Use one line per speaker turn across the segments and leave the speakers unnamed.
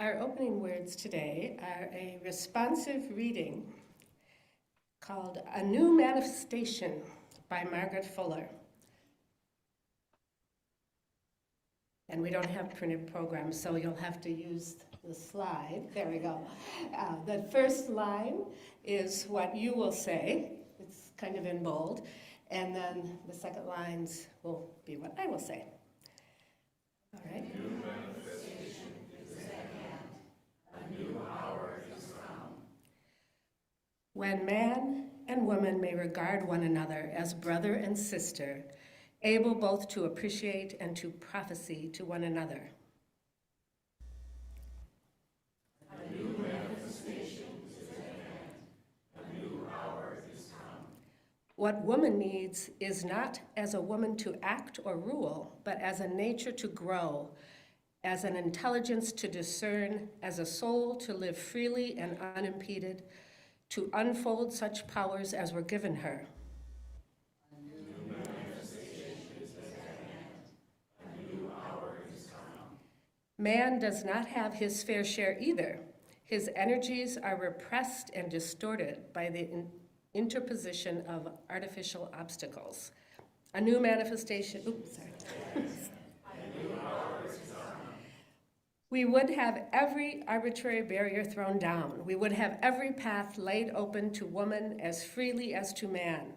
Our opening words today are a responsive reading called A New Manifestation by Margaret Fuller. And we don't have printed programs, so you'll have to use the slide. There we go. The first line is what you will say. It's kind of in bold. And then the second lines will be what I will say. All right?
A new manifestation is at hand. A new hour is come.
When man and woman may regard one another as brother and sister, able both to appreciate and to prophesy to one another.
A new manifestation is at hand. A new hour is come.
What woman needs is not as a woman to act or rule, but as a nature to grow, as an intelligence to discern, as a soul to live freely and unimpeded, to unfold such powers as were given her. Man does not have his fair share either. His energies are repressed and distorted by the interposition of artificial obstacles. A new manifestation, We would have every arbitrary barrier thrown down. We would have every path laid open to woman as freely as to man.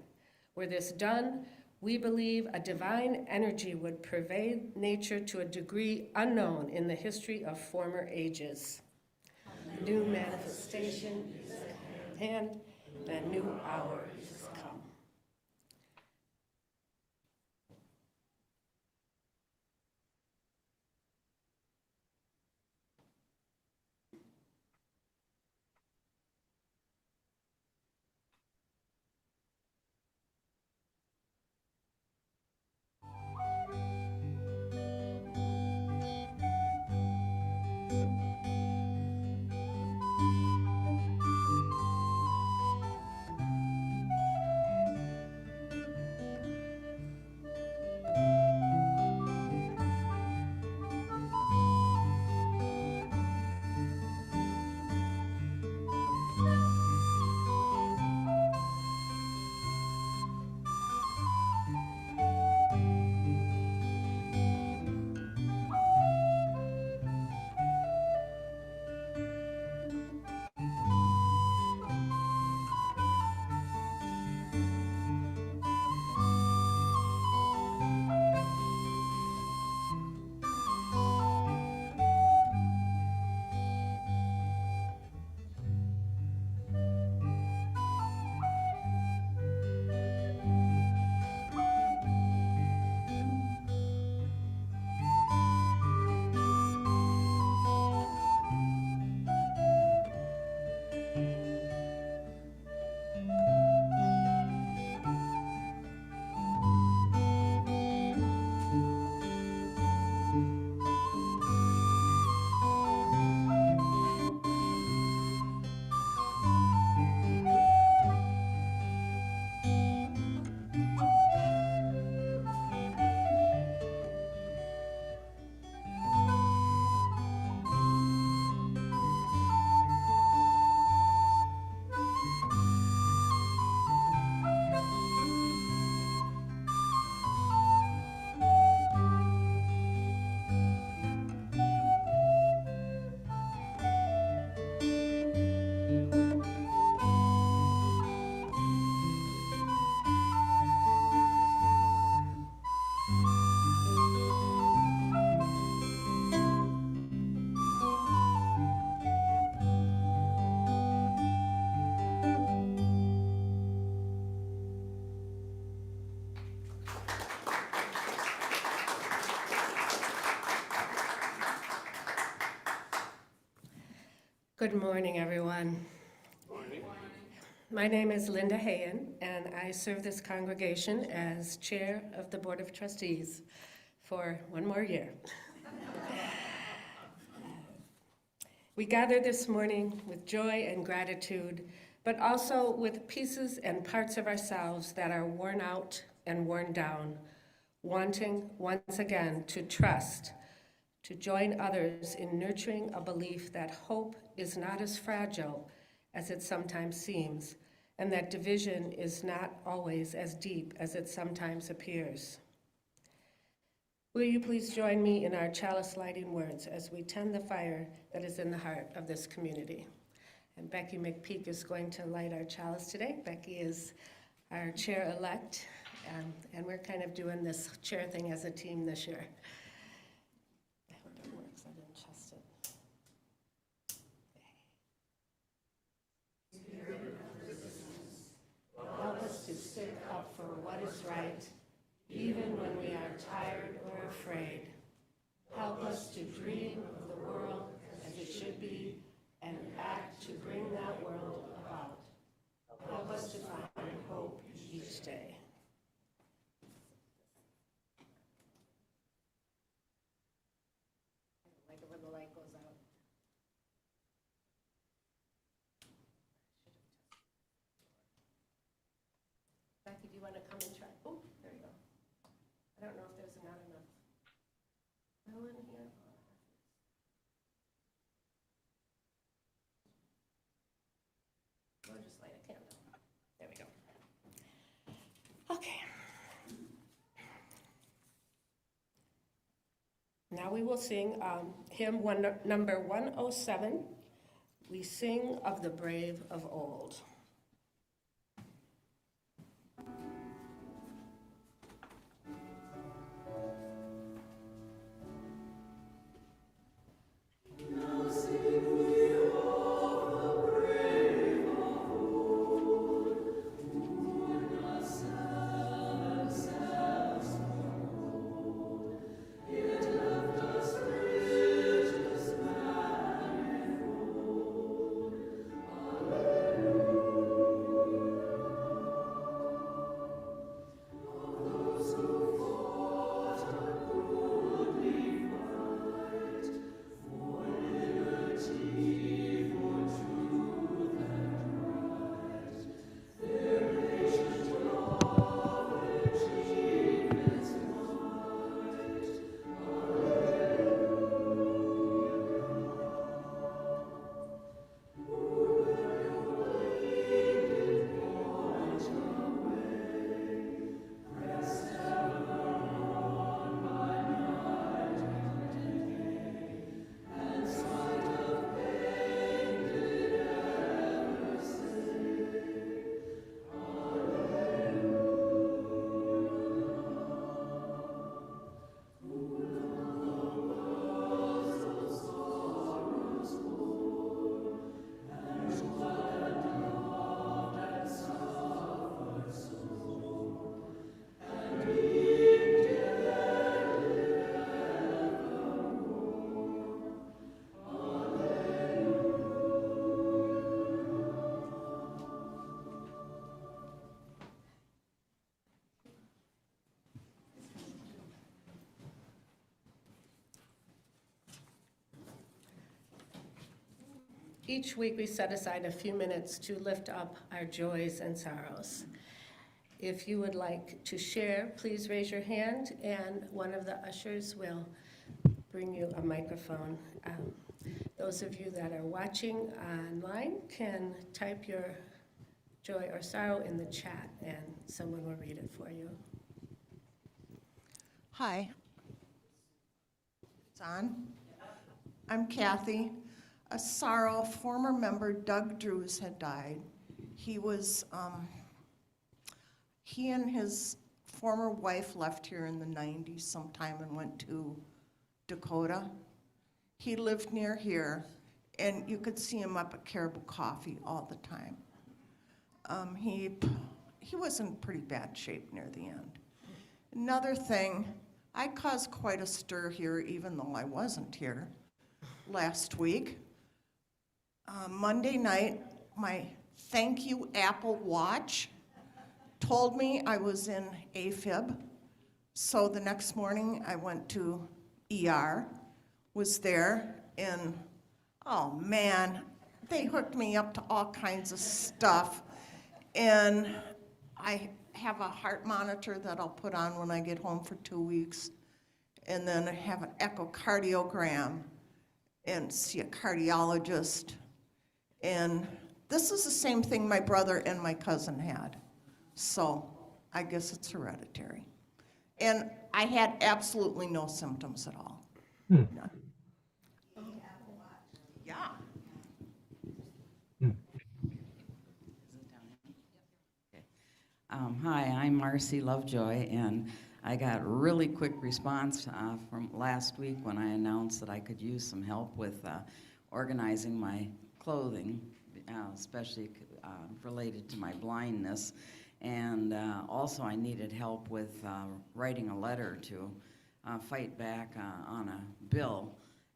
Were this done, we believe a divine energy would pervade nature to a degree unknown in the history of former ages. A new manifestation is at hand, and a new hour is come. Good morning, everyone.
Morning.
My name is Linda Hayen, and I serve this congregation as chair of the Board of Trustees for one more year. We gather this morning with joy and gratitude, but also with pieces and parts of ourselves that are worn out and worn down, wanting once again to trust, to join others in nurturing a belief that hope is not as fragile as it sometimes seems, and that division is not always as deep as it sometimes appears. Will you please join me in our chalice lighting words as we tend the fire that is in the heart of this community? And Becky McPeak is going to light our chalice today. Becky is our chair-elect, and we're kind of doing this chair thing as a team this year. I hope it works. I didn't test it. Help us to stick up for what is right, even when we are tired or afraid. Help us to dream of the world as it should be and act to bring that world about. Help us to find hope each day. Like it when the light goes out. Becky, do you want to come and try? Oh, there you go. I don't know if there's not enough oil in here. Or just light a candle. There we go. Okay. Now we will sing hymn number 107. We sing of the brave of old. Each week we set aside a few minutes to lift up our joys and sorrows. If you would like to share, please raise your hand and one of the ushers will bring you a microphone. Those of you that are watching online can type your joy or sorrow in the chat and someone will read it for you.
Hi. It's on. I'm Kathy. A sorrow, former member Doug Drews had died. He and his former wife left here in the 90s sometime and went to Dakota. He lived near here, and you could see him up at Caribou Coffee all the time. He was in pretty bad shape near the end. Another thing, I caused quite a stir here even though I wasn't here last week. Monday night, my thank you Apple Watch told me I was in AFib. So the next morning I went to ER, was there, and oh man, they hooked me up to all kinds of stuff. And I have a heart monitor that I'll put on when I get home for 2 weeks. and then have an echocardiogram and see a cardiologist. And this is the same thing my brother and my cousin had. So I guess it's hereditary. And I had absolutely no symptoms at all. None. Yeah.
Hi, I'm Marcy Lovejoy, and I got a really quick response from last week when I announced that I could use some help with organizing my clothing, especially related to my blindness. And also I needed help with writing a letter to fight back on a bill.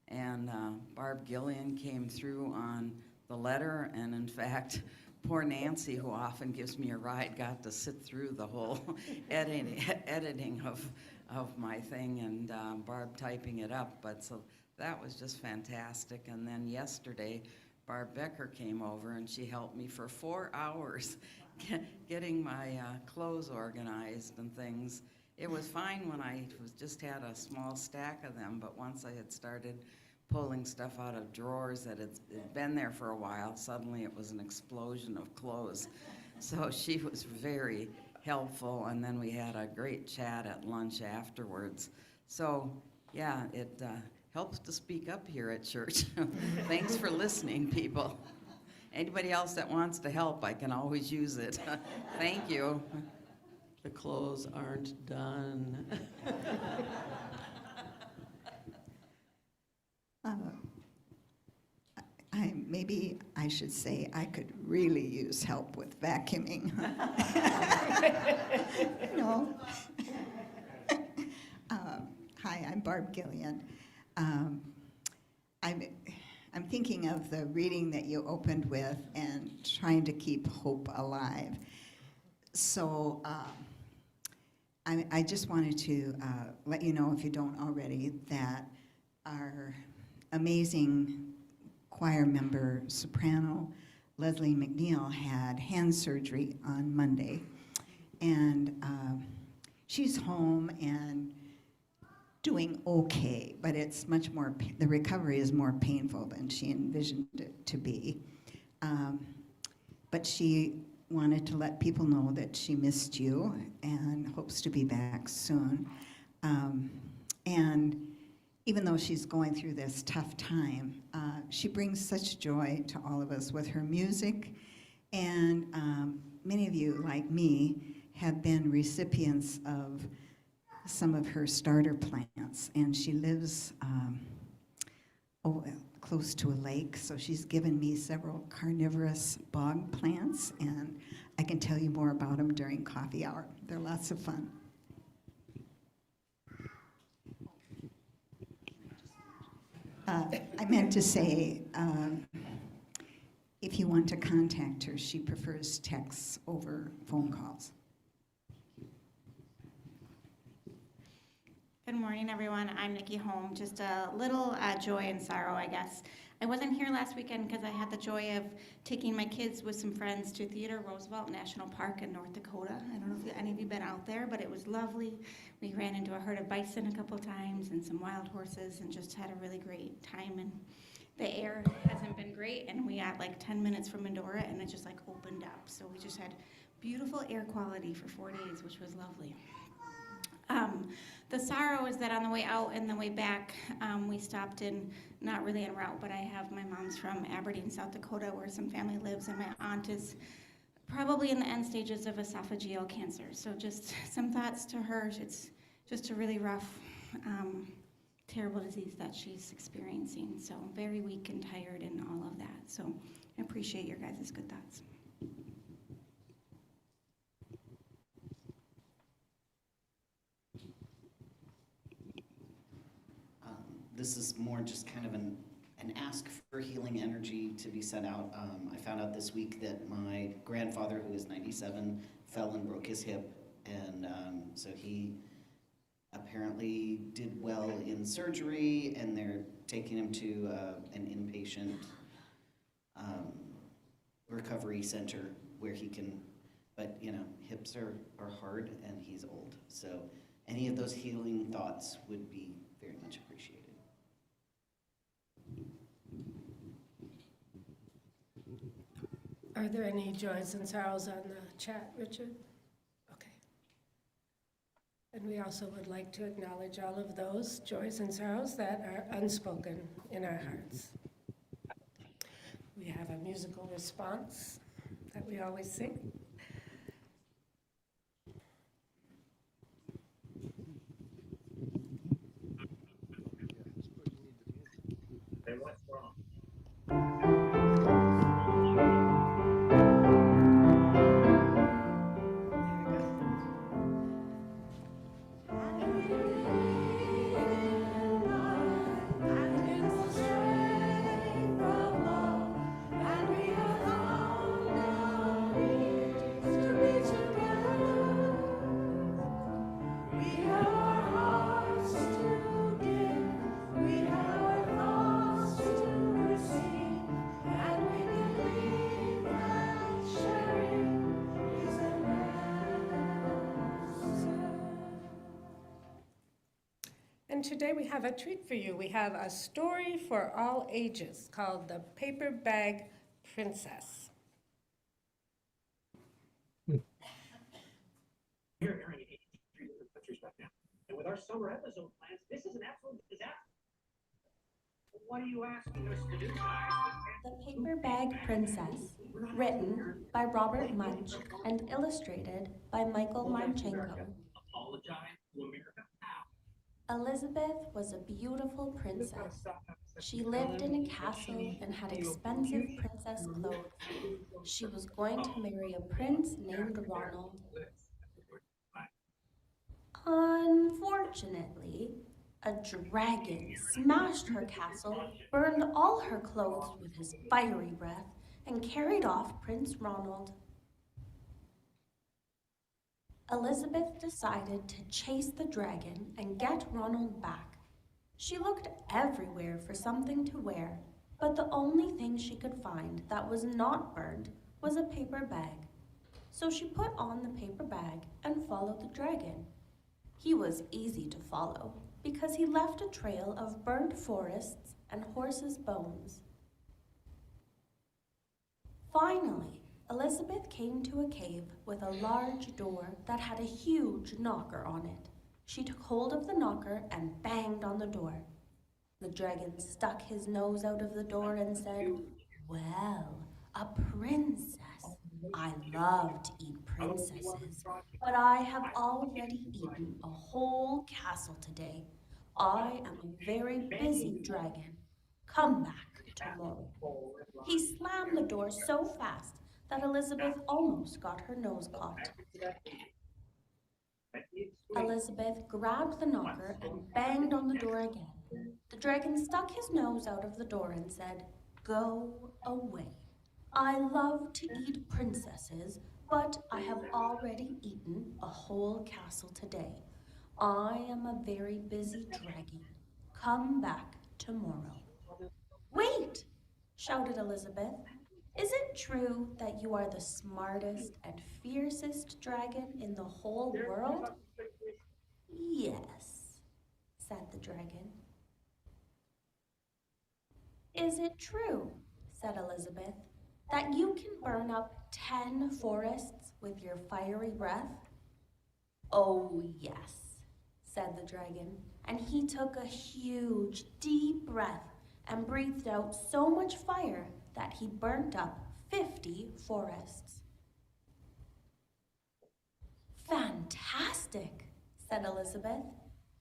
And Barb Gillian came through on the letter, and in fact, poor Nancy, who often gives me a ride, got to sit through the whole editing of my thing, and Barb typing it up. But so that was just fantastic. And then yesterday, Barb Becker came over, and she helped me for 4 hours getting my clothes organized and things. It was fine when I just had a small stack of them, but once I had started pulling stuff out of drawers that had been there for a while, suddenly it was an explosion of clothes. So she was very helpful, and then we had a great chat at lunch afterwards. So yeah, it helps to speak up here at church. Thanks for listening, people. Anybody else that wants to help, I can always use it. Thank you.
The clothes aren't done.
Maybe I should say I could really use help with vacuuming. No. Hi, I'm Barb Gillian. I'm thinking of the reading that you opened with and trying to keep hope alive. So I just wanted to let you know, if you don't already, that our amazing choir member, soprano Leslie McNeil, had hand surgery on Monday. And she's home and doing okay, but it's much more, the recovery is more painful than she envisioned it to be. But she wanted to let people know that she missed you and hopes to be back soon. And even though she's going through this tough time, she brings such joy to all of us with her music. And many of you, like me, have been recipients of some of her starter plants. And she lives close to a lake, so she's given me several carnivorous bog plants, and I can tell you more about them during coffee hour. They're lots of fun. I meant to say, if you want to contact her, she prefers texts over phone calls.
Good morning, everyone. I'm Nikki Holm. Just a little joy and sorrow, I guess. I wasn't here last weekend because I had the joy of taking my kids with some friends to Theodore Roosevelt National Park in North Dakota. I don't know if any of you been out there, but it was lovely. We ran into a herd of bison a couple times and some wild horses and just had a really great time. And the air hasn't been great, and we got like 10 minutes from Medora, and it just like opened up. So we just had beautiful air quality for 4 days, which was lovely. The sorrow is that on the way out and the way back, we stopped in, not really en route, but I have, my mom's from Aberdeen, South Dakota, where some family lives, and my aunt is probably in the end stages of esophageal cancer. So just some thoughts to her. It's just a really rough, terrible disease that she's experiencing. So very weak and tired and all of that. So I appreciate your guys' good thoughts.
This is more just kind of an ask for healing energy to be sent out. I found out this week that my grandfather, who is 97, fell and broke his hip, and so he apparently did well in surgery, and they're taking him to an inpatient recovery center where he can, but you know, hips are hard and he's old, so, any of those healing thoughts would be very much appreciated.
Are there any joys and sorrows on the chat, Richard? Okay. And we also would like to acknowledge all of those joys and sorrows that are unspoken in our hearts. We have a musical response that we always sing.
And what's wrong?
And today we have a treat for you. We have a story for all ages called The Paper Bag Princess.
Here, Aaron, you need to put yours back down. And with our summer episode plans, this is an absolute disaster. What are you asking us to do, guys?
The Paper Bag Princess, written by Robert Munch and illustrated by Michael Marchenko.
Apologize to America.
Elizabeth was a beautiful princess. She lived in a castle and had expensive princess clothes. She was going to marry a prince named Ronald. Unfortunately, a dragon smashed her castle, burned all her clothes with his fiery breath, and carried off Prince Ronald. Elizabeth decided to chase the dragon and get Ronald back. She looked everywhere for something to wear, but the only thing she could find that was not burned was a paper bag. So she put on the paper bag and followed the dragon. He was easy to follow because he left a trail of burnt forests and horses' bones. Finally, Elizabeth came to a cave with a large door that had a huge knocker on it. She took hold of the knocker and banged on the door. The dragon stuck his nose out of the door and said, "Well, a princess. I love to eat princesses, but I have already eaten a whole castle today. I am a very busy dragon. Come back tomorrow." He slammed the door so fast that Elizabeth almost got her nose caught. Elizabeth grabbed the knocker and banged on the door again. The dragon stuck his nose out of the door and said, "Go away. I love to eat princesses, but I have already eaten a whole castle today. I am a very busy dragon. Come back tomorrow." "Wait!" shouted Elizabeth. "Is it true that you are the smartest and fiercest dragon in the whole world?" "Yes," said the dragon. "Is it true," said Elizabeth, "that you can burn up 10 forests with your fiery breath?" "Oh, yes," said the dragon, and he took a huge, deep breath and breathed out so much fire that he burnt up 50 forests. "Fantastic," said Elizabeth,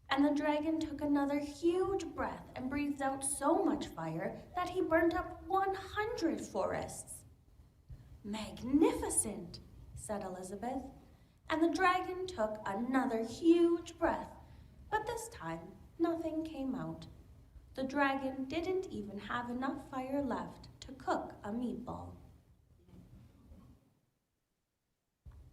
and the dragon took another huge breath and breathed out so much fire that he burnt up 100 forests. "Magnificent," said Elizabeth, and the dragon took another huge breath, but this time nothing came out. The dragon didn't even have enough fire left to cook a meatball.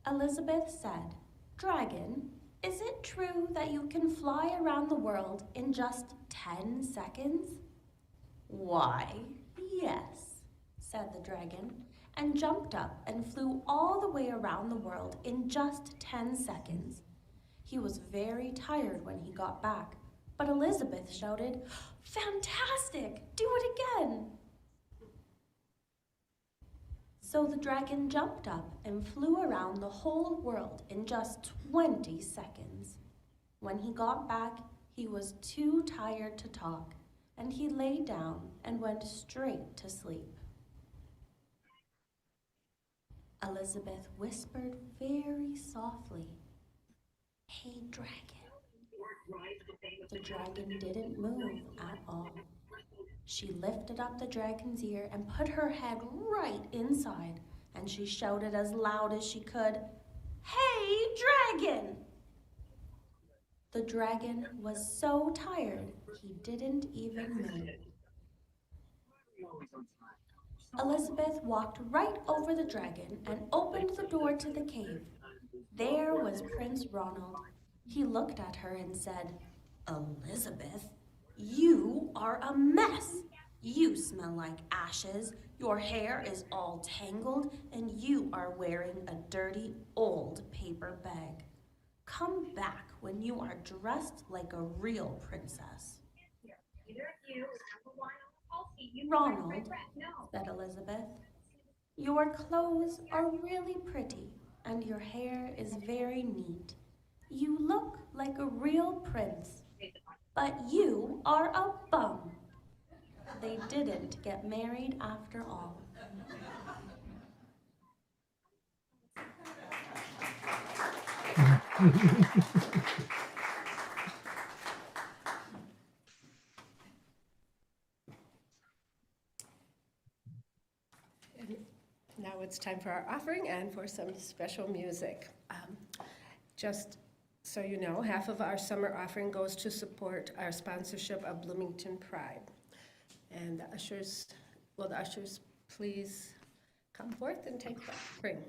Elizabeth said, "Dragon, is it true that you can fly around the world in just 10 seconds?" "Why, yes," said the dragon, and jumped up and flew all the way around the world in just 10 seconds. He He was very tired when he got back, but Elizabeth shouted, "Fantastic! Do it again!" So the dragon jumped up and flew around the whole world in just 20 seconds. When he got back, he was too tired to talk, and he lay down and went straight to sleep. Elizabeth whispered very softly, "Hey, dragon." The dragon didn't move at all. She lifted up the dragon's ear and put her head right inside, and she shouted as loud as she could, "Hey, dragon!" The dragon was so tired he didn't even move. Elizabeth walked right over the dragon and opened the door to the cave. There was Prince Ronald. He looked at her and said, "Elizabeth, you are a mess. You smell like ashes, your hair is all tangled, and you are wearing a dirty old paper bag. Come back when you are dressed like a real princess." "Ronald," said Elizabeth, "your clothes are really pretty, and your hair is very neat. You look like a real prince, but you are a bum." They didn't get married after all.
Now it's time for our offering and for some special music. Just so you know, half of our summer offering goes to support our sponsorship of Bloomington Pride. And the ushers please come forth and take the offering.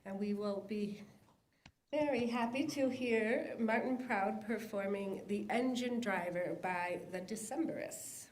And we will be very happy to hear Martin Proud performing "The Engine Driver" by the Decemberists.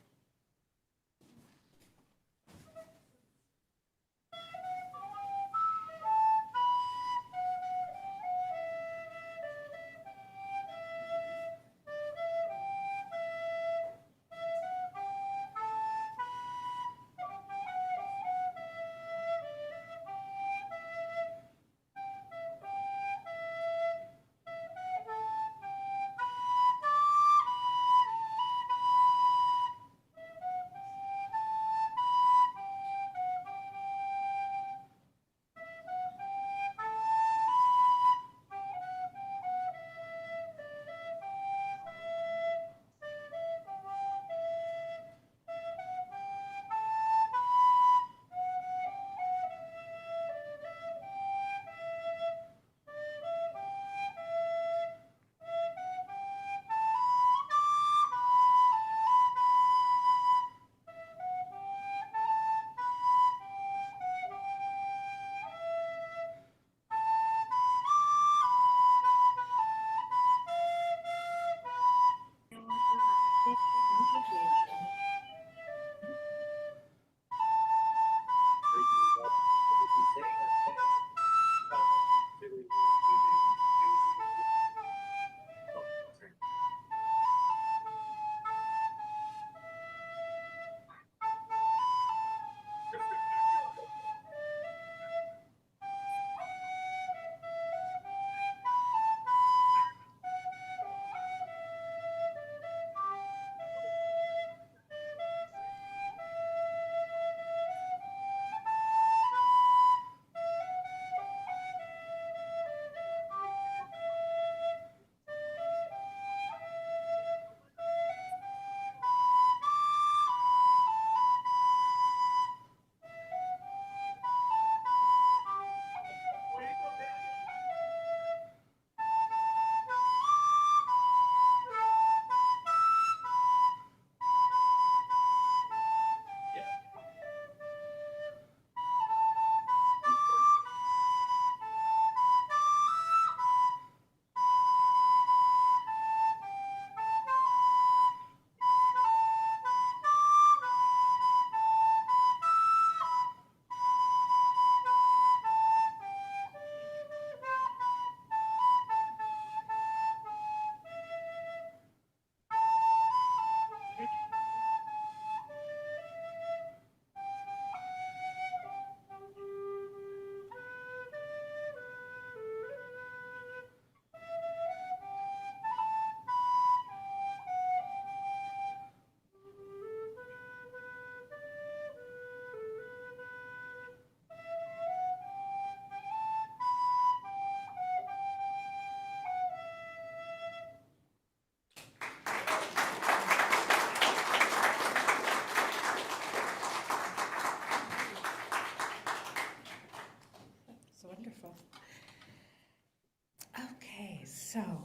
So,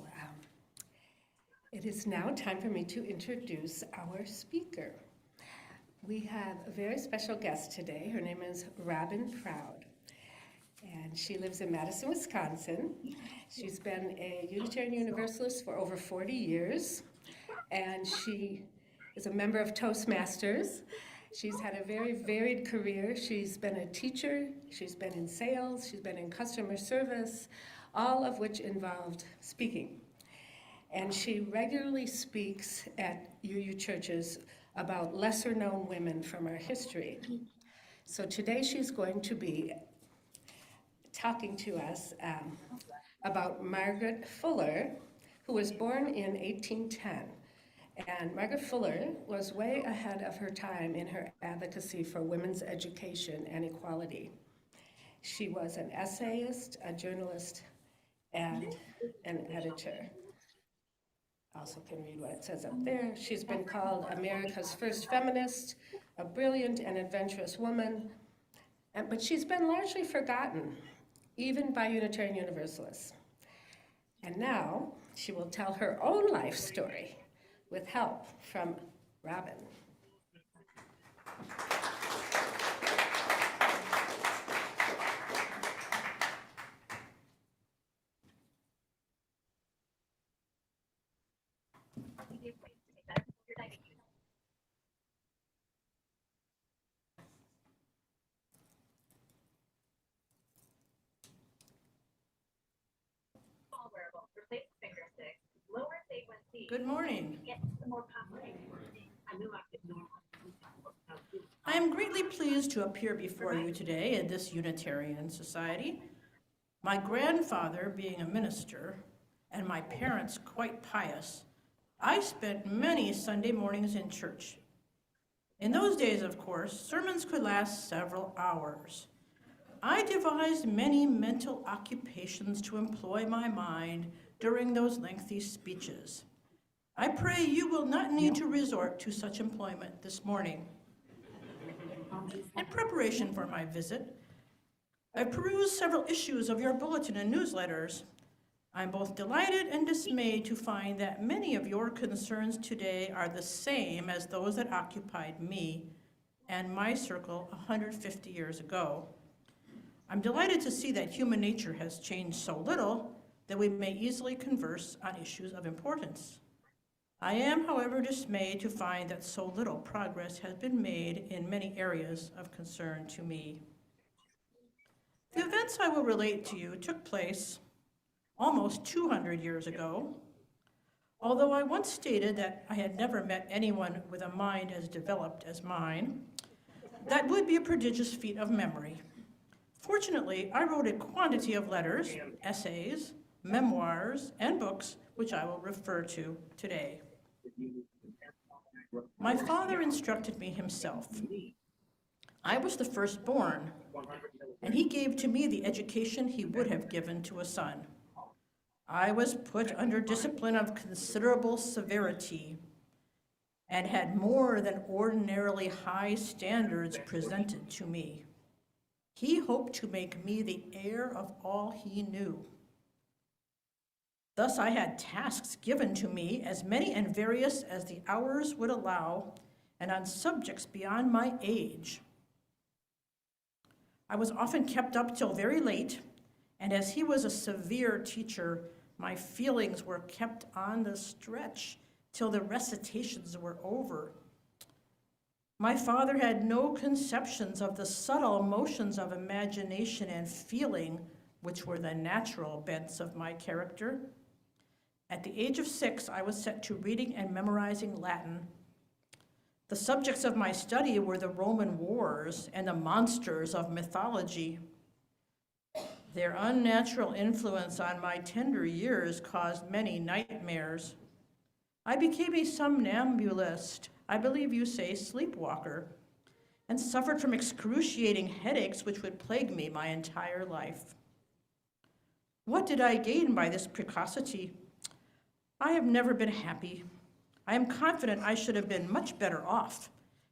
it is now time for me to introduce our speaker. We have a very special guest today. Her name is Robin Proud, and she lives in Madison, Wisconsin. She's been a Unitarian Universalist for over 40 years, and she is a member of Toastmasters. She's had a very varied career. She's been a teacher, she's been in sales, she's been in customer service, all of which involved speaking. And she regularly speaks at UU churches about lesser-known women from our history. So today she's going to be talking to us about Margaret Fuller, who was born in 1810. And Margaret Fuller was way ahead of her time in her advocacy for women's education and equality. She was an essayist, a journalist, and an editor. Also can read what it says up there. She's been called America's first feminist, a brilliant and adventurous woman, but she's been largely forgotten, even by Unitarian Universalists. And now she will tell her own life story with help from Robin.
Good morning. I am greatly pleased to appear before you today in this Unitarian Society. My grandfather being a minister and my parents quite pious, I spent many Sunday mornings in church. In those days, of course, sermons could last several hours. I devised many mental occupations to employ my mind during those lengthy speeches. I pray you will not need to resort to such employment this morning. In preparation for my visit, I've perused several issues of your bulletin and newsletters. I'm both delighted and dismayed to find that many of your concerns today are the same as those that occupied me and my circle 150 years ago. I'm delighted to see that human nature has changed so little that we may easily converse on issues of importance. I am, however, dismayed to find that so little progress has been made in many areas of concern to me. The events I will relate to you took place almost 200 years ago. Although I once stated that I had never met anyone with a mind as developed as mine, that would be a prodigious feat of memory. Fortunately, I wrote a quantity of letters, essays, memoirs, and books, which I will refer to today. My father instructed me himself. I was the firstborn, and he gave to me the education he would have given to a son. I was put under discipline of considerable severity and had more than ordinarily high standards presented to me. He hoped to make me the heir of all he knew. Thus I had tasks given to me, as many and various as the hours would allow, and on subjects beyond my age. I was often kept up till very late, and as he was a severe teacher, my feelings were kept on the stretch till the recitations were over. My father had no conceptions of the subtle motions of imagination and feeling, which were the natural bents of my character. At the age of 6, I was set to reading and memorizing Latin. The subjects of my study were the Roman wars and the monsters of mythology. Their unnatural influence on my tender years caused many nightmares. I became a somnambulist, I believe you say sleepwalker, and suffered from excruciating headaches which would plague me my entire life. What did I gain by this precocity? I have never been happy. I am confident I should have been much better off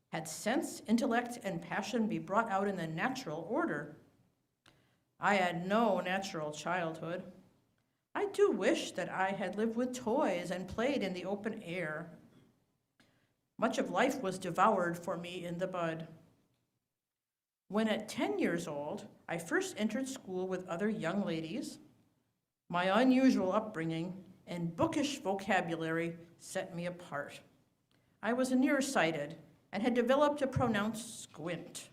had sense, intellect, and passion be brought out in the natural order. I had no natural childhood. I do wish that I had lived with toys and played in the open air. Much of life was devoured for me in the bud. When at 10 years old, I first entered school with other young ladies, my unusual upbringing and bookish vocabulary set me apart. I was nearsighted and had developed a pronounced squint.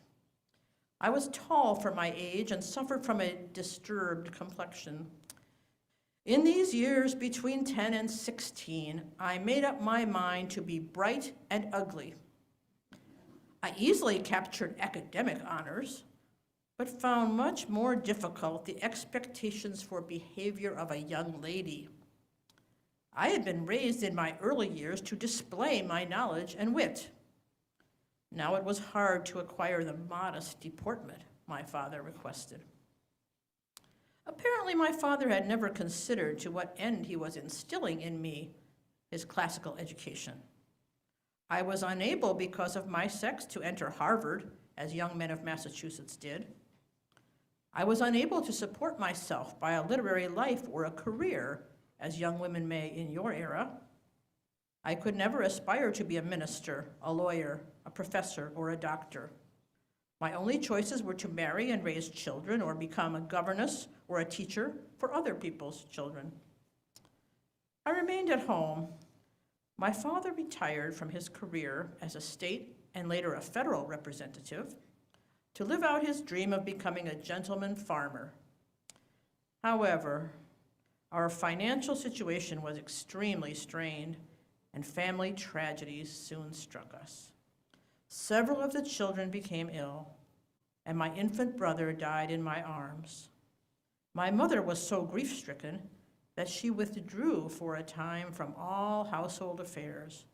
I was tall for my age and suffered from a disturbed complexion. In these years between 10 and 16, I made up my mind to be bright and ugly. I easily captured academic honors, but found much more difficult the expectations for behavior of a young lady. I had been raised in my early years to display my knowledge and wit. Now it was hard to acquire the modest deportment my father requested. Apparently, my father had never considered to what end he was instilling in me his classical education. I was unable, because of my sex, to enter Harvard, as young men of Massachusetts did. I was unable to support myself by a literary life or a career, as young women may in your era. I could never aspire to be a minister, a lawyer, a professor, or a doctor. My only choices were to marry and raise children or become a governess or a teacher for other people's children. I remained at home. My father retired from his career as a state and later a federal representative to live out his dream of becoming a gentleman farmer. However, our financial situation was extremely strained, and family tragedies soon struck us. Several of the children became ill, and my infant brother died in my arms. My mother was so grief-stricken that she withdrew for a time from all household affairs,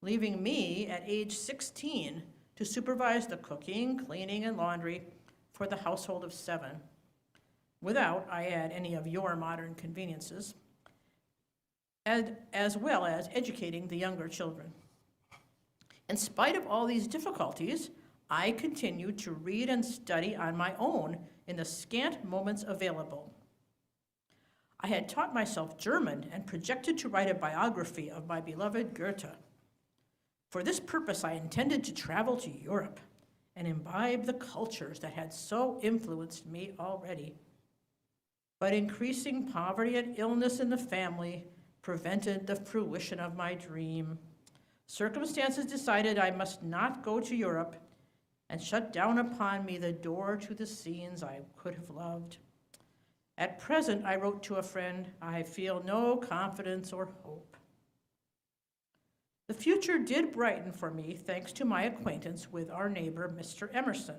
leaving me at age 16 to supervise the cooking, cleaning, and laundry for the household of 7, without, I add, any of your modern conveniences, as well as educating the younger children. In spite of all these difficulties, I continued to read and study on my own in the scant moments available. I had taught myself German and projected to write a biography of my beloved Goethe. For this purpose, I intended to travel to Europe and imbibe the cultures that had so influenced me already. But increasing poverty and illness in the family prevented the fruition of my dream. Circumstances decided I must not go to Europe and shut down upon me the door to the scenes I could have loved. At present, I wrote to a friend, I feel no confidence or hope. The future did brighten for me thanks to my acquaintance with our neighbor, Mr. Emerson.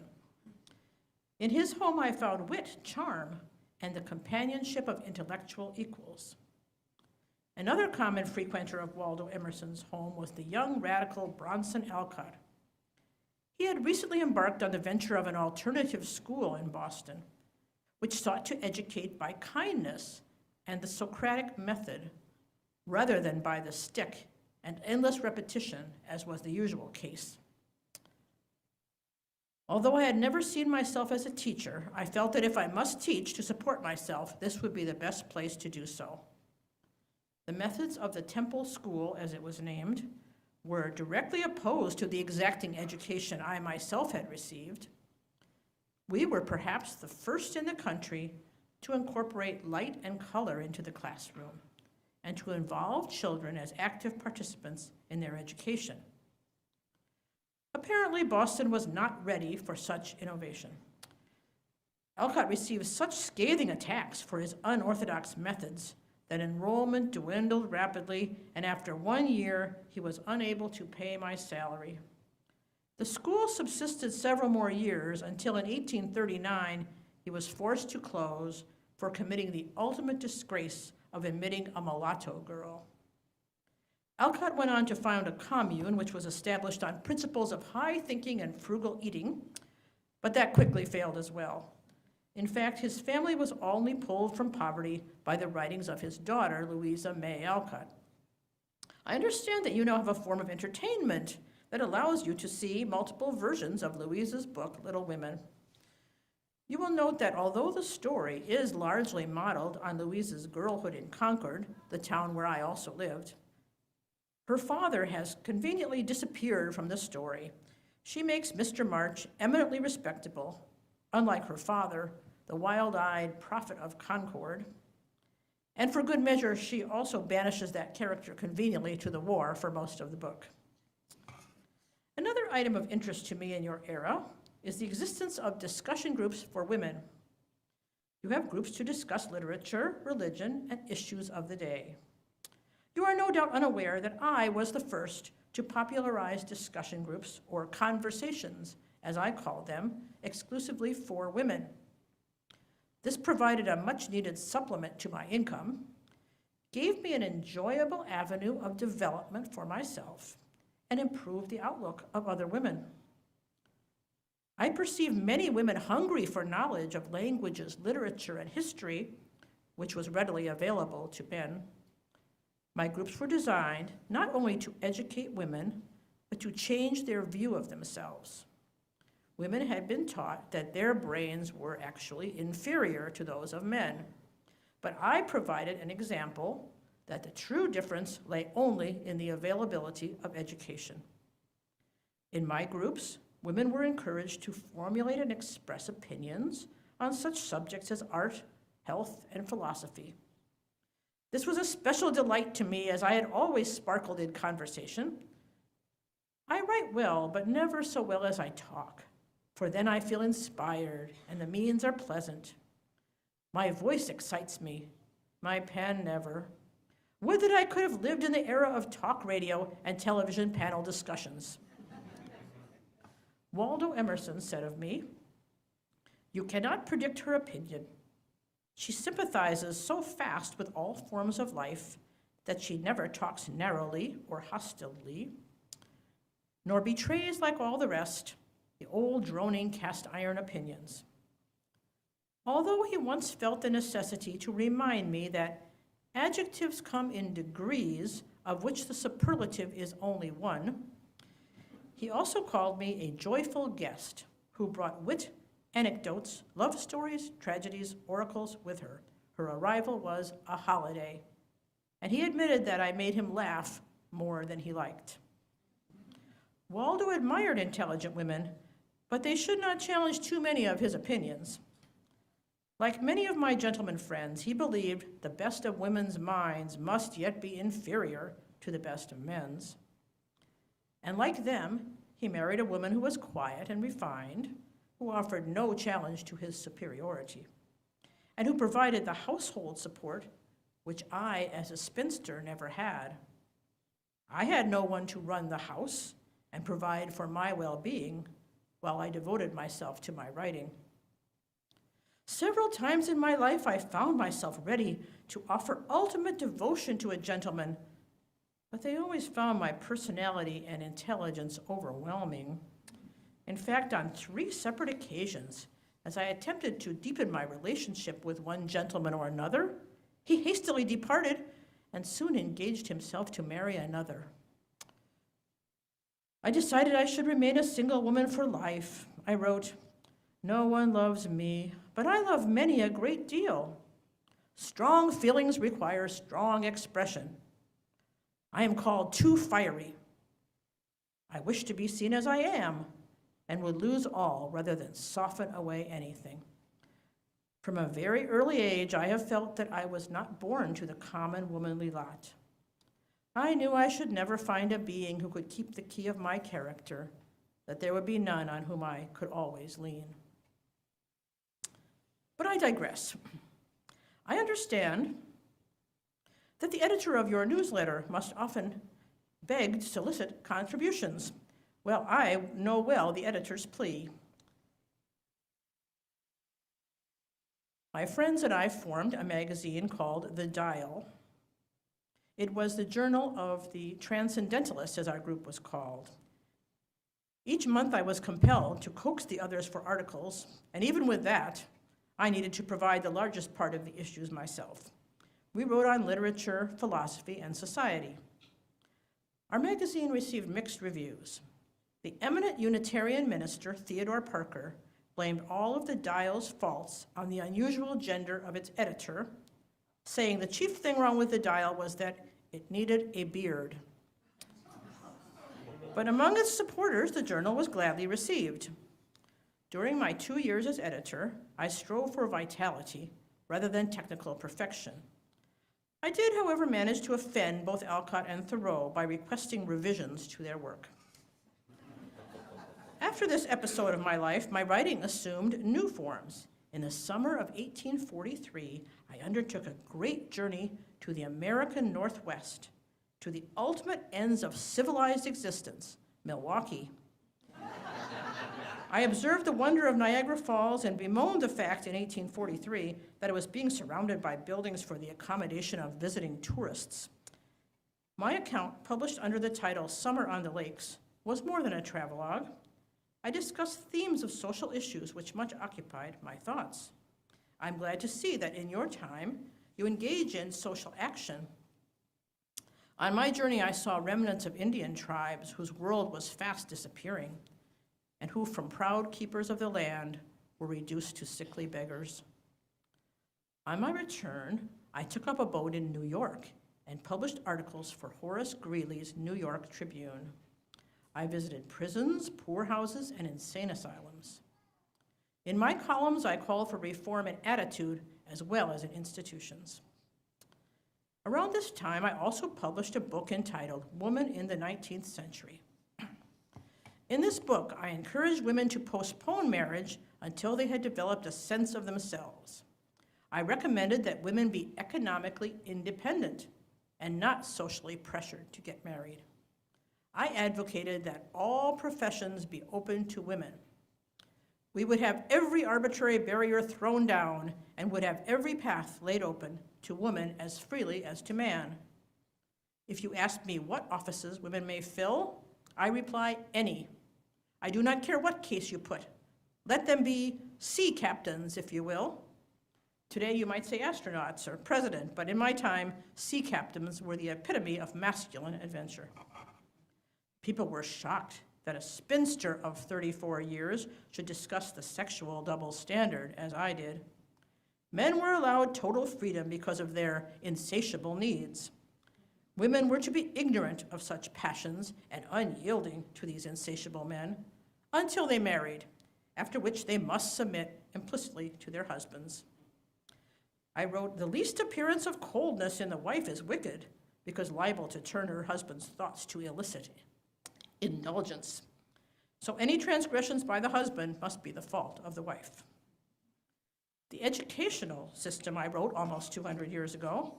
In his home, I found wit, charm, and the companionship of intellectual equals. Another common frequenter of Waldo Emerson's home was the young radical Bronson Alcott. He had recently embarked on the venture of an alternative school in Boston, which sought to educate by kindness and the Socratic method, rather than by the stick and endless repetition, as was the usual case. Although I had never seen myself as a teacher, I felt that if I must teach to support myself, this would be the best place to do so. The methods of the Temple School, as it was named, were directly opposed to the exacting education I myself had received. We were perhaps the first in the country to incorporate light and color into the classroom and to involve children as active participants in their education. Apparently, Boston was not ready for such innovation. Alcott received such scathing attacks for his unorthodox methods that enrollment dwindled rapidly, and after 1 year, he was unable to pay my salary. The school subsisted several more years until in 1839, he was forced to close for committing the ultimate disgrace of admitting a mulatto girl. Alcott went on to found a commune which was established on principles of high thinking and frugal eating, but that quickly failed as well. In fact, his family was only pulled from poverty by the writings of his daughter, Louisa May Alcott. I understand that you now have a form of entertainment that allows you to see multiple versions of Louisa's book, Little Women. You will note that although the story is largely modeled on Louise's girlhood in Concord, the town where I also lived, her father has conveniently disappeared from the story. She makes Mr. March eminently respectable, unlike her father, the wild-eyed prophet of Concord. And for good measure, she also banishes that character conveniently to the war for most of the book. Another item of interest to me in your era is the existence of discussion groups for women. You have groups to discuss literature, religion, and issues of the day. You are no doubt unaware that I was the first to popularize discussion groups, or conversations, as I call them, exclusively for women. This provided a much-needed supplement to my income, gave me an enjoyable avenue of development for myself, and improved the outlook of other women. I perceive many women hungry for knowledge of languages, literature, and history, which was readily available to men. My groups were designed not only to educate women, but to change their view of themselves. Women had been taught that their brains were actually inferior to those of men, but I provided an example that the true difference lay only in the availability of education. In my groups, women were encouraged to formulate and express opinions on such subjects as art, health, and philosophy. This was a special delight to me, as I had always sparkled in conversation. I write well, but never so well as I talk, for then I feel inspired, and the means are pleasant. My voice excites me, my pen never. Would that I could have lived in the era of talk radio and television panel discussions. Waldo Emerson said of me, "You cannot predict her opinion. She sympathizes so fast with all forms of life that she never talks narrowly or hostilely, nor betrays, like all the rest, the old droning cast iron opinions." Although he once felt the necessity to remind me that adjectives come in degrees, of which the superlative is only one, he also called me a joyful guest who brought wit, anecdotes, love stories, tragedies, oracles with her. Her arrival was a holiday, and he admitted that I made him laugh more than he liked. Waldo admired intelligent women, but they should not challenge too many of his opinions. Like many of my gentleman friends, he believed the best of women's minds must yet be inferior to the best of men's. And like them, he married a woman who was quiet and refined, who offered no challenge to his superiority, and who provided the household support which I, as a spinster, never had. I had no one to run the house and provide for my well-being while I devoted myself to my writing. Several times in my life, I found myself ready to offer ultimate devotion to a gentleman, but they always found my personality and intelligence overwhelming. In fact, on 3 separate occasions, as I attempted to deepen my relationship with one gentleman or another, he hastily departed and soon engaged himself to marry another. I decided I should remain a single woman for life. I wrote, "No one loves me, but I love many a great deal. Strong feelings require strong expression. I am called too fiery. I wish to be seen as I am, and would lose all rather than soften away anything. From a very early age, I have felt that I was not born to the common womanly lot. I knew I should never find a being who could keep the key of my character, that there would be none on whom I could always lean." But I digress. I understand that the editor of your newsletter must often beg to solicit contributions. Well, I know well the editor's plea. My friends and I formed a magazine called The Dial. It was the journal of the Transcendentalists, as our group was called. Each month I was compelled to coax the others for articles, and even with that, I needed to provide the largest part of the issues myself. We wrote on literature, philosophy, and society. Our magazine received mixed reviews. The eminent Unitarian minister, Theodore Parker, blamed all of the Dial's faults on the unusual gender of its editor, saying the chief thing wrong with the Dial was that it needed a beard. But among its supporters, the journal was gladly received. During my 2 years as editor, I strove for vitality rather than technical perfection. I did, however, manage to offend both Alcott and Thoreau by requesting revisions to their work. After this episode of my life, my writing assumed new forms. In the summer of 1843, I undertook a great journey to the American Northwest, to the ultimate ends of civilized existence, Milwaukee. I observed the wonder of Niagara Falls and bemoaned the fact in 1843 that it was being surrounded by buildings for the accommodation of visiting tourists. My account, published under the title Summer on the Lakes, was more than a travelogue. I discussed themes of social issues which much occupied my thoughts. I'm glad to see that in your time, you engage in social action. On my journey, I saw remnants of Indian tribes whose world was fast disappearing, and who, from proud keepers of the land, were reduced to sickly beggars. On my return, I took up abode in New York and published articles for Horace Greeley's New York Tribune. I visited prisons, poorhouses, and insane asylums. In my columns, I called for reform in attitude as well as in institutions. Around this time, I also published a book entitled Woman in the 19th Century. In this book, I encouraged women to postpone marriage until they had developed a sense of themselves. I recommended that women be economically independent and not socially pressured to get married. I advocated that all professions be open to women. We would have every arbitrary barrier thrown down and would have every path laid open to woman as freely as to man. If you ask me what offices women may fill, I reply, any. I do not care what case you put. Let them be sea captains, if you will. Today you might say astronauts or president, but in my time, sea captains were the epitome of masculine adventure. People were shocked that a spinster of 34 years should discuss the sexual double standard, as I did. Men were allowed total freedom because of their insatiable needs. Women were to be ignorant of such passions and unyielding to these insatiable men until they married, after which they must submit implicitly to their husbands. I wrote, the least appearance of coldness in the wife is wicked, because liable to turn her husband's thoughts to illicit indulgence. So any transgressions by the husband must be the fault of the wife. The educational system I wrote almost 200 years ago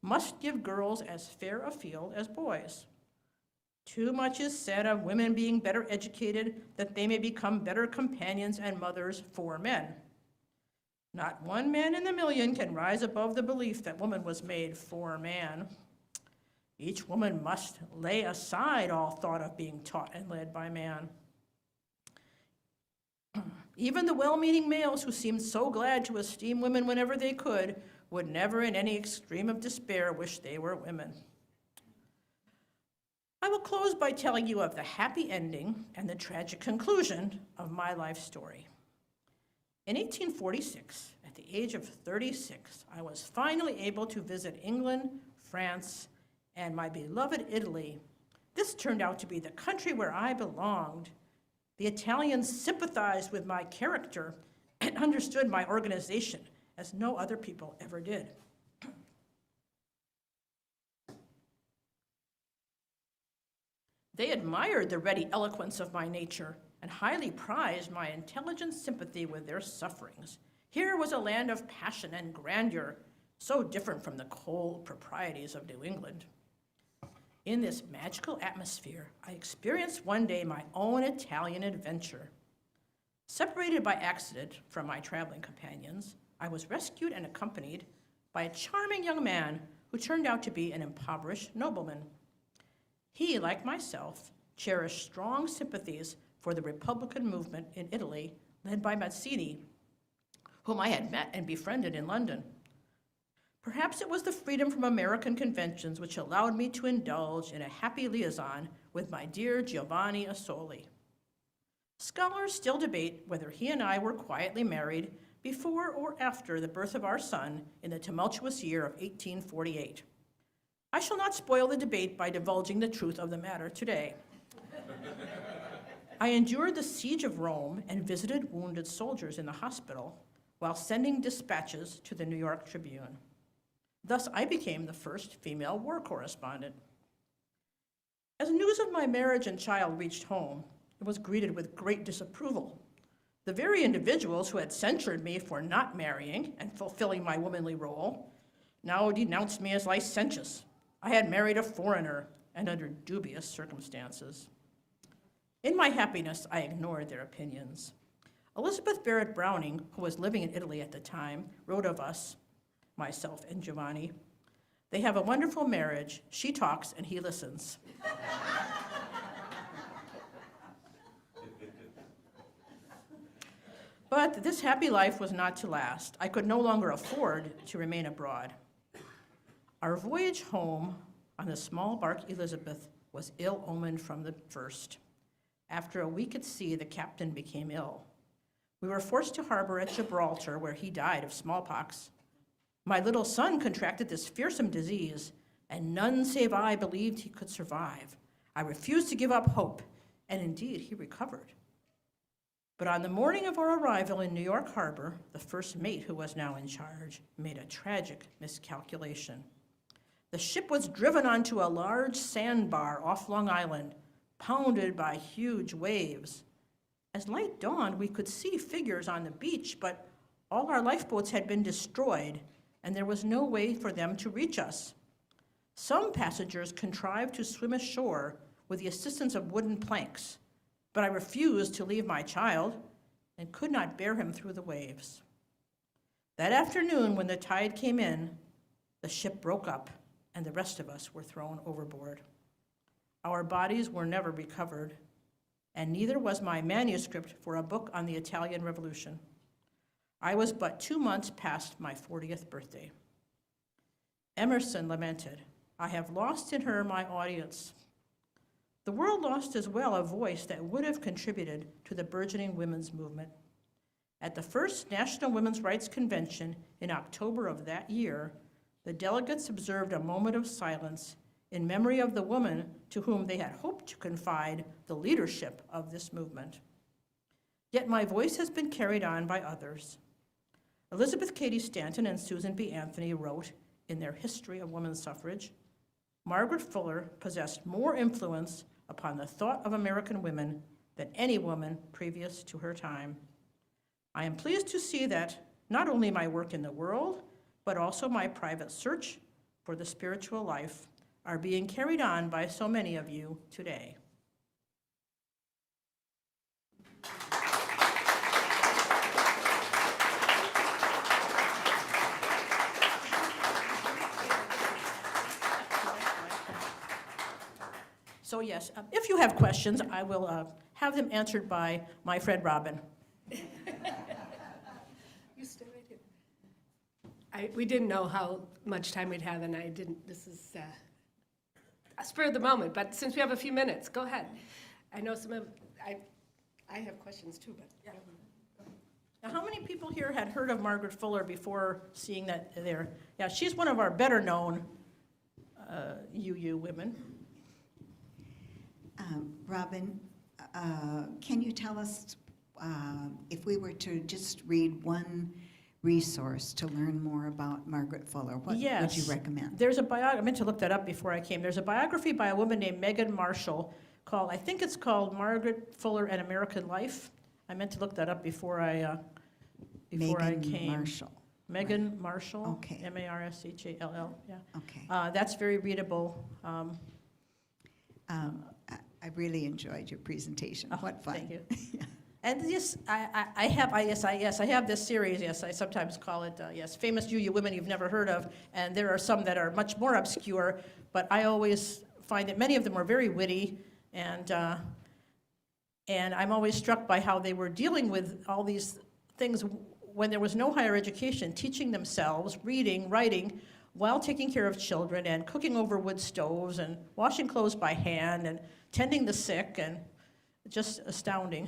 must give girls as fair a field as boys. Too much is said of women being better educated that they may become better companions and mothers for men. Not one man in a million can rise above the belief that woman was made for man. Each woman must lay aside all thought of being taught and led by man. Even the well-meaning males who seemed so glad to esteem women whenever they could would never in any extreme of despair wish they were women. I will close by telling you of the happy ending and the tragic conclusion of my life story. In 1846, at the age of 36, I was finally able to visit England, France, and my beloved Italy. This turned out to be the country where I belonged. The Italians sympathized with my character and understood my organization as no other people ever did. They admired the ready eloquence of my nature and highly prized my intelligent sympathy with their sufferings. Here was a land of passion and grandeur, so different from the cold proprieties of New England. In this magical atmosphere, I experienced one day my own Italian adventure. Separated by accident from my traveling companions, I was rescued and accompanied by a charming young man who turned out to be an impoverished nobleman. He, like myself, cherished strong sympathies for the Republican movement in Italy, led by Mazzini, whom I had met and befriended in London. Perhaps it was the freedom from American conventions which allowed me to indulge in a happy liaison with my dear Giovanni Asoli. Scholars still debate whether he and I were quietly married before or after the birth of our son in the tumultuous year of 1848. I shall not spoil the debate by divulging the truth of the matter today. I endured the siege of Rome and visited wounded soldiers in the hospital while sending dispatches to the New York Tribune. Thus, I became the first female war correspondent. As news of my marriage and child reached home, it was greeted with great disapproval. The very individuals who had censured me for not marrying and fulfilling my womanly role now denounced me as licentious. I had married a foreigner and under dubious circumstances. In my happiness, I ignored their opinions. Elizabeth Barrett Browning, who was living in Italy at the time, wrote of us, myself and Giovanni, "They have a wonderful marriage. She talks and he listens." But this happy life was not to last. I could no longer afford to remain abroad. Our voyage home on the small bark Elizabeth was ill-omened from the first. After a week at sea, the captain became ill. We were forced to harbor at Gibraltar, where he died of smallpox. My little son contracted this fearsome disease, and none save I believed he could survive. I refused to give up hope, and indeed he recovered. But on the morning of our arrival in New York Harbor, the first mate, who was now in charge, made a tragic miscalculation. The ship was driven onto a large sandbar off Long Island, pounded by huge waves. As light dawned, we could see figures on the beach, but all our lifeboats had been destroyed, and there was no way for them to reach us. Some passengers contrived to swim ashore with the assistance of wooden planks, but I refused to leave my child and could not bear him through the waves. That afternoon, when the tide came in, the ship broke up and the rest of us were thrown overboard. Our bodies were never recovered, and neither was my manuscript for a book on the Italian Revolution. I was but 2 months past my 40th birthday. Emerson lamented, "I have lost in her my audience." The world lost as well a voice that would have contributed to the burgeoning women's movement. At the first National Women's Rights Convention in October of that year, the delegates observed a moment of silence in memory of the woman to whom they had hoped to confide the leadership of this movement. Yet my voice has been carried on by others. Elizabeth Cady Stanton and Susan B. Anthony wrote in their History of Women's Suffrage, "Margaret Fuller possessed more influence upon the thought of American women than any woman previous to her time. I am pleased to see that not only my work in the world, but also my private search for the spiritual life are being carried on by so many of you today." So yes, if you have questions, I will have them answered by my friend Robin.
You stay right here. We didn't know how much time we'd have, and I didn't, this is a spur of the moment, but since we have a few minutes, go ahead. I know I have questions too, but. Yeah.
Now, how many people here had heard of Margaret Fuller before seeing that there? Yeah, she's one of our better known UU women.
Robin, can you tell us if we were to just read one resource to learn more about Margaret Fuller, what would you recommend?
There's a biography, I meant to look that up before I came. There's a biography by a woman named Megan Marshall called, I think it's called Margaret Fuller and American Life. I meant to look that up before I came.
Marshall.
Megan
Right.
Marshall.
Okay.
Marshall, yeah.
Okay.
That's very readable.
I really enjoyed your presentation. What fun.
Thank you. And yes, I have this series, I sometimes call it, famous UU women you've never heard of, and there are some that are much more obscure, but I always find that many of them are very witty, and I'm always struck by how they were dealing with all these things when there was no higher education, teaching themselves, reading, writing, while taking care of children, and cooking over wood stoves, and washing clothes by hand, and tending the sick, and just astounding.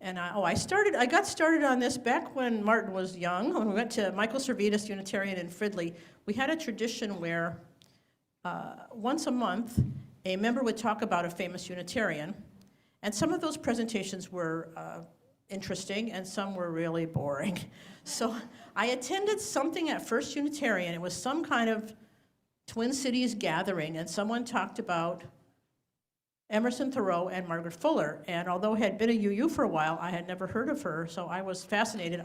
And I got started on this back when Martin was young. When we went to Michael Servetus Unitarian in Fridley, we had a tradition where once a month, a member would talk about a famous Unitarian. And some of those presentations were interesting, and some were really boring. So I attended something at First Unitarian. It was some kind of Twin Cities gathering, and someone talked about Emerson Thoreau and Margaret Fuller. And although I had been a UU for a while, I had never heard of her, so I was fascinated.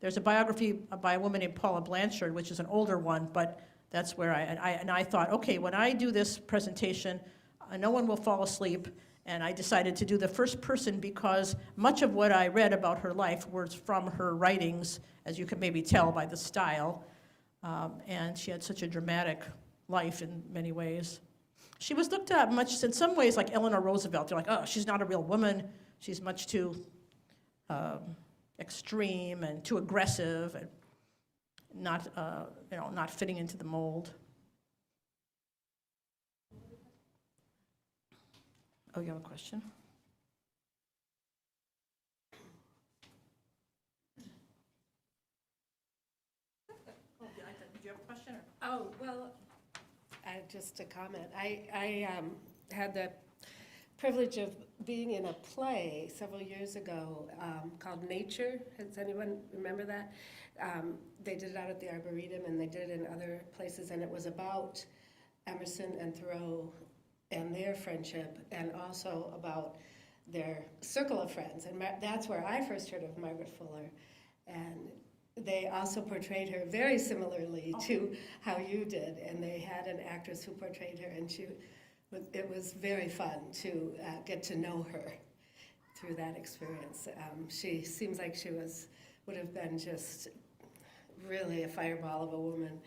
There's a biography by a woman named Paula Blanchard, which is an older one, but that's where I thought, okay, when I do this presentation, no one will fall asleep. And I decided to do the first person because much of what I read about her life was from her writings, as you can maybe tell by the style. And she had such a dramatic life in many ways. She was looked at much, in some ways, like Eleanor Roosevelt. They're like, oh, she's not a real woman. She's much too extreme and too aggressive and not fitting into the mold. Oh, you have a question? Oh, did you have a question?
Oh, well, just a comment. I had the privilege of being in a play several years ago called Nature. Does anyone remember that? They did it out at the Arboretum, and they did it in other places, and it was about Emerson and Thoreau and their friendship, and also about their circle of friends. And that's where I first heard of Margaret Fuller. And they also portrayed her very similarly to how you did. And they had an actress who portrayed her, and it was very fun to get to know her through that experience. She seems like she would have been just really a fireball of a woman.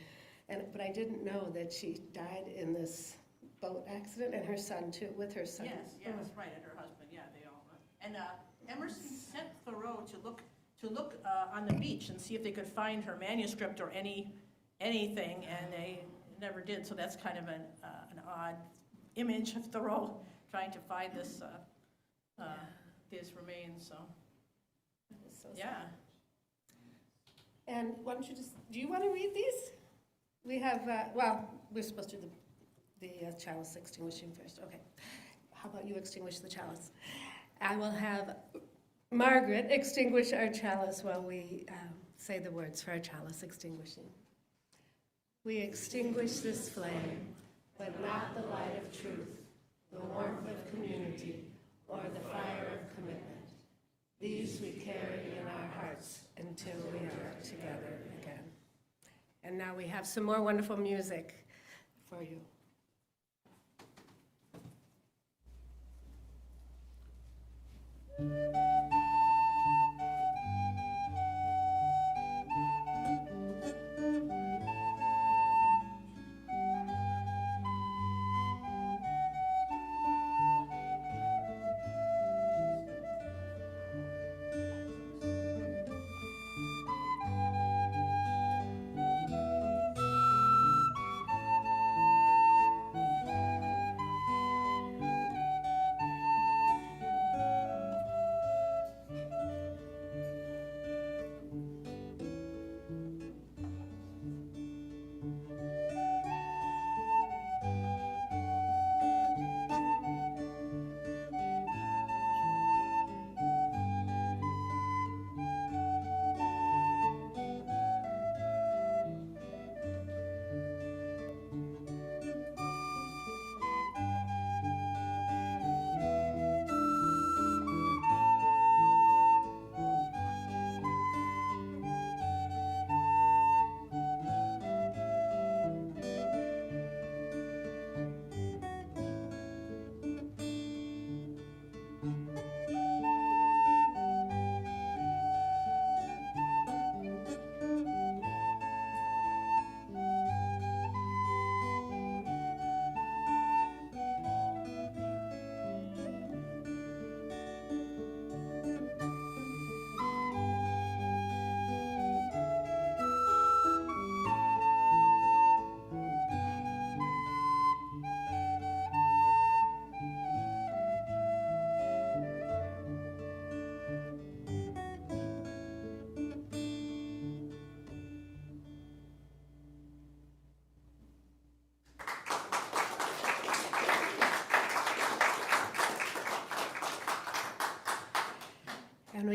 But I didn't know that she died in this boat accident, and her son too, with her son.
Yes, right, and her husband, yeah, they all. And Emerson sent Thoreau to look on the beach and see if they could find her manuscript or anything, and they never did. So that's kind of an odd image of Thoreau trying to find this his remains. So yeah.
And why don't you do you want to read these? We have, we're supposed to do the chalice extinguishing first. Okay. How about you extinguish the chalice? I will have Margaret extinguish our chalice while we say the words for our chalice extinguishing. We extinguish this flame, but not the light of truth, the warmth of community, or the fire of commitment. These we carry in our hearts until we are together again. And now we have some more wonderful music for you.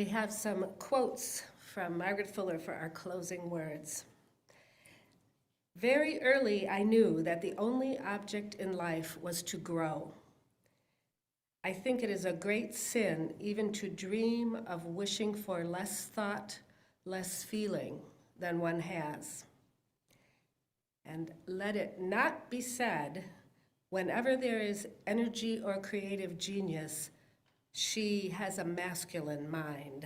we have some quotes from Margaret Fuller for our closing words. Very early, I knew that the only object in life was to grow. I think it is a great sin even to dream of wishing for less thought, less feeling than one has. And let it not be said, whenever there is energy or creative genius, she has a masculine mind.